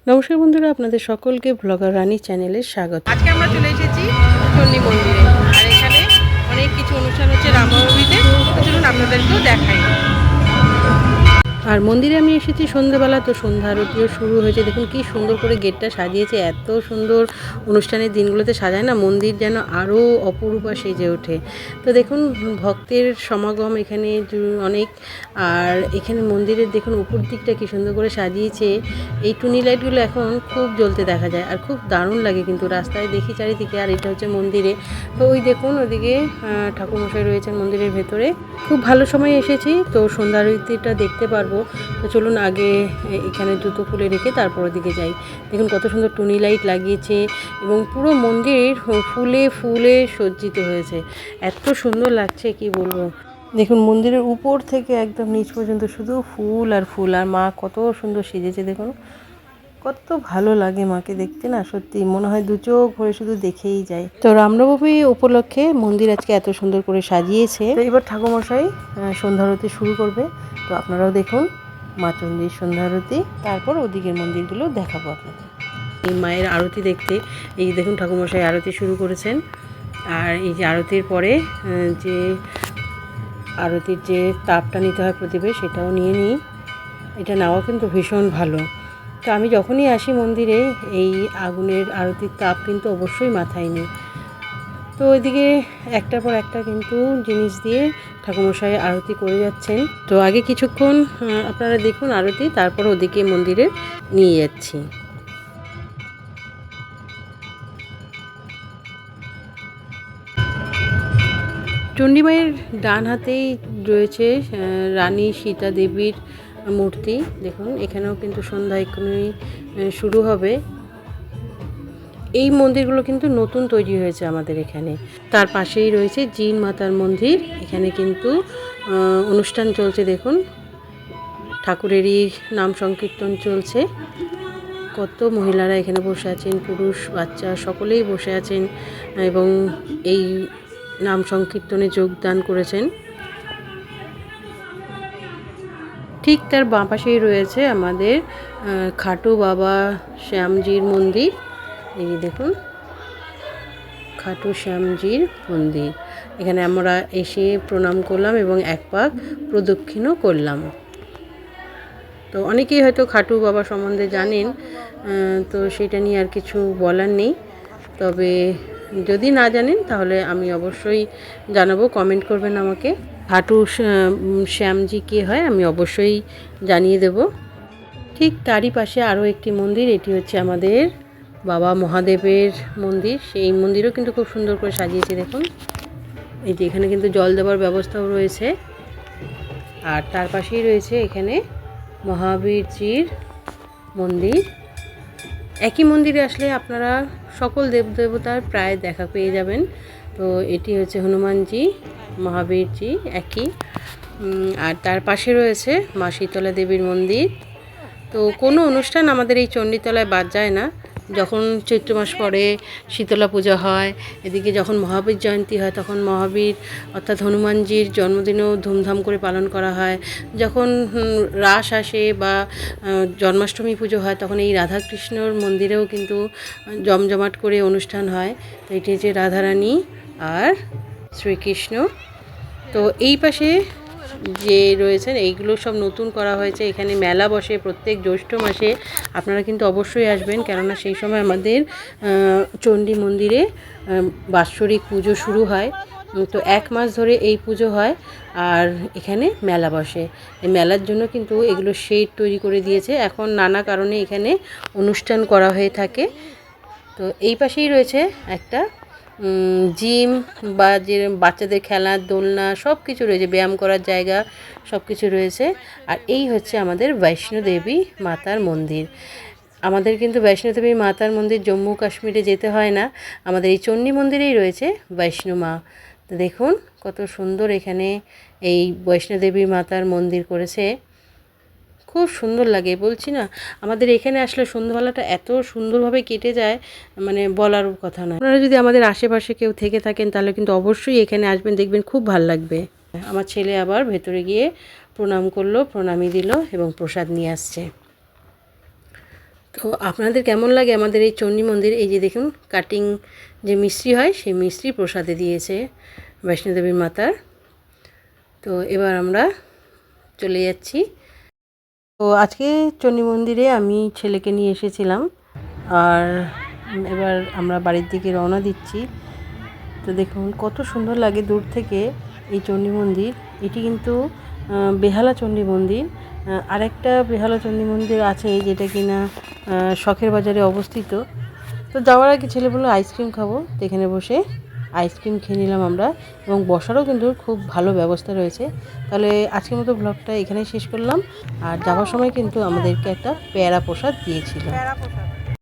নমস্কার বন্ধুরা, আপনাদের সকলকে ব্লগার রানী চ্যানেলে স্বাগত। আজকে আমরা চলে এসেছি চণ্ডী মন্দিরে, আর এখানে অনেক কিছু অনুষ্ঠান হচ্ছে রামনবমীতে। তো চলুন আপনাদেরকেও দেখাই। আর মন্দিরে আমি এসেছি সন্ধ্যেবেলা, তো সন্ধ্যা আরতিও শুরু হয়েছে। দেখুন কি সুন্দর করে গেটটা সাজিয়েছে। এত সুন্দর অনুষ্ঠানের দিনগুলোতে সাজায় না, মন্দির যেন আরও অপরূপা সেজে ওঠে। তো দেখুন ভক্তের সমাগম এখানে অনেক। আর এখানে মন্দিরের দেখুন উপর দিকটা কি সুন্দর করে সাজিয়েছে। এই টুনি লাইটগুলো এখন খুব জ্বলতে দেখা যায়, আর খুব দারুণ লাগে কিন্তু রাস্তায় দেখি চারিদিকে। আর এটা হচ্ছে মন্দিরে। তো ওই দেখুন ওদিকে ঠাকুরমশাই রয়েছেন মন্দিরের ভেতরে। খুব ভালো সময় এসেছি, তো সন্ধ্যা আরতিটা দেখতে পারবো। তো চলুন আগে এখানে জুতো খুলে রেখে তারপর ওদিকে যাই। দেখুন কত সুন্দর টুনি লাইট লাগিয়েছে এবং পুরো মন্দির ফুলে ফুলে সজ্জিত হয়েছে। এত সুন্দর লাগছে কি বলবো। দেখুন মন্দিরের উপর থেকে একদম নিচ পর্যন্ত শুধু ফুল আর ফুল, আর মা কত সুন্দর সেজেছে। দেখুন কত ভালো লাগে মাকে দেখতে, না সত্যি মনে হয় দু চোখ ভরে শুধু দেখেই যায়। তো রামনবমী উপলক্ষে মন্দির আজকে এত সুন্দর করে সাজিয়েছে। তো এবার ঠাকুরমশাই সন্ধ্যা আরতি শুরু করবে। তো আপনারাও দেখুন মা চণ্ডীর সন্ধ্যা আরতি, তারপর ওদিকের মন্দিরগুলো দেখাবো আপনাদের। এই মায়ের আরতি দেখতে, এই দেখুন ঠাকুরমশাই আরতি শুরু করেছেন। আর এই যে আরতির পরে যে আরতির যে তাপটা নিতে হয় প্রদীপে, সেটাও নিয়ে নিই। এটা নেওয়া কিন্তু ভীষণ ভালো। তো আমি যখনই আসি মন্দিরে এই আগুনের আরতির তাপ কিন্তু অবশ্যই মাথায় নিই। তো ওইদিকে একটার পর একটা কিন্তু জিনিস দিয়ে ঠাকুরমশাই আরতি করে যাচ্ছেন। তো আগে কিছুক্ষণ আপনারা দেখুন আরতি, তারপর ওদিকে মন্দিরে নিয়ে যাচ্ছি। চণ্ডীমায়ের ডান হাতেই রয়েছে রানী সীতা দেবীর মূর্তি। দেখুন এখানেও কিন্তু সন্ধ্যা এক্ষুনি শুরু হবে। এই মন্দিরগুলো কিন্তু নতুন তৈরি হয়েছে আমাদের এখানে। তার পাশেই রয়েছে জিন মাতার মন্দির। এখানে কিন্তু অনুষ্ঠান চলছে। দেখুন ঠাকুরেরই নাম সংকীর্তন চলছে। কত মহিলারা এখানে বসে আছেন, পুরুষ বাচ্চা সকলেই বসে আছেন এবং এই নাম সংকীর্তনে যোগদান করেছেন। ঠিক তার বাঁ পাশেই রয়েছে আমাদের খাটু বাবা শ্যামজির মন্দির। এই দেখুন খাটু শ্যামজির মন্দির। এখানে আমরা এসে প্রণাম করলাম এবং এক পাক প্রদক্ষিণও করলাম। তো অনেকেই হয়তো খাটু বাবা সম্বন্ধে জানেন, তো সেটা নিয়ে আর কিছু বলার নেই। তবে যদি না জানেন তাহলে আমি অবশ্যই জানাবো, কমেন্ট করবেন আমাকে। খাটু শ্যামজি কী হয় আমি অবশ্যই জানিয়ে দেব। ঠিক তারই পাশে আরও একটি মন্দির, এটি হচ্ছে আমাদের বাবা মহাদেবের মন্দির। সেই মন্দিরও কিন্তু খুব সুন্দর করে সাজিয়েছে। দেখুন এই যে এখানে কিন্তু জল দেওয়ার ব্যবস্থাও রয়েছে। আর তার পাশেই রয়েছে এখানে মহাবীরজির মন্দির। একই মন্দিরে আসলে আপনারা সকল দেবদেবতার প্রায় দেখা পেয়ে যাবেন। তো এটি হচ্ছে হনুমানজি, মহাবীরজি একই। আর তার পাশে রয়েছে মা শীতলা দেবীর মন্দির। তো কোনো অনুষ্ঠান আমাদের এই চণ্ডীতলায় বাদ যায় না। যখন চৈত্র মাস পরে শীতলা পূজা হয়, এদিকে যখন মহাবীর জয়ন্তী হয় তখন মহাবীর অর্থাৎ হনুমানজির জন্মদিনও ধুমধাম করে পালন করা হয়। যখন রাস আসে বা জন্মাষ্টমী পুজো হয় তখন এই রাধাকৃষ্ণর মন্দিরেও কিন্তু জমজমাট করে অনুষ্ঠান হয়। তো এটি হচ্ছে রাধারানী আর শ্রীকৃষ্ণ। তো এই পাশে যে রয়েছেন এইগুলো সব নতুন করা হয়েছে। এখানে মেলা বসে প্রত্যেক জ্যৈষ্ঠ মাসে। আপনারা কিন্তু অবশ্যই আসবেন, কেননা সেই সময় আমাদের চণ্ডী মন্দিরে বাৎসরিক পুজো শুরু হয়। তো এক মাস ধরে এই পুজো হয় আর এখানে মেলা বসে। এই মেলার জন্য কিন্তু এগুলো শেড তৈরি করে দিয়েছে। এখন নানা কারণে এখানে অনুষ্ঠান করা হয়ে থাকে। তো এই পাশেই রয়েছে একটা জিম বা যে বাচ্চাদের খেলার দোলনা সব কিছু রয়েছে, ব্যায়াম করার জায়গা সব কিছু রয়েছে। আর এই হচ্ছে আমাদের বৈষ্ণোদেবী মাতার মন্দির। আমাদের কিন্তু বৈষ্ণোদেবী মাতার মন্দির জম্মু কাশ্মীরে যেতে হয় না, আমাদের এই চণ্ডী মন্দিরেই রয়েছে বৈষ্ণো মা। তো দেখুন কত সুন্দর এখানে এই বৈষ্ণোদেবী মাতার মন্দির করেছে, খুব সুন্দর লাগে। বলছি না আমাদের এখানে আসলে সন্ধ্যাবেলাটা এত সুন্দরভাবে কেটে যায়, মানে বলার কথা নয়। আপনারা যদি আমাদের আশেপাশে কেউ থেকে থাকেন তাহলে কিন্তু অবশ্যই এখানে আসবেন, দেখবেন খুব ভালো লাগবে। আমার ছেলে আবার ভেতরে গিয়ে প্রণাম করলো, প্রণামী দিল এবং প্রসাদ নিয়ে আসছে। তো আপনাদের কেমন লাগে আমাদের এই চণ্ডী মন্দির? এই যে দেখুন কাটিং যে মিষ্টি হয় সেই মিষ্টি প্রসাদে দিয়েছে বৈষ্ণোদেবীর মাতার। তো এবার আমরা চলে যাচ্ছি। তো আজকে চণ্ডী মন্দিরে আমি ছেলেকে নিয়ে এসেছিলাম, আর এবার আমরা বাড়ির দিকে রওনা দিচ্ছি। তো দেখুন কত সুন্দর লাগে দূর থেকে এই চণ্ডী মন্দির। এটি কিন্তু বেহালা চণ্ডী মন্দির। আরেকটা বেহালা চণ্ডী মন্দির আছে যেটা কিনা শখের বাজারে অবস্থিত। তো যাওয়ার আগে ছেলে বললো আইসক্রিম খাবো, তো এখানে বসে আইসক্রিম খেয়ে নিলাম আমরা, এবং বসারও কিন্তু খুব ভালো ব্যবস্থা রয়েছে। তাহলে আজকের মতো ব্লগটা এখানেই শেষ করলাম। আর যাওয়ার সময় কিন্তু আমাদেরকে একটা পেয়ারা প্রসাদ দিয়েছিল।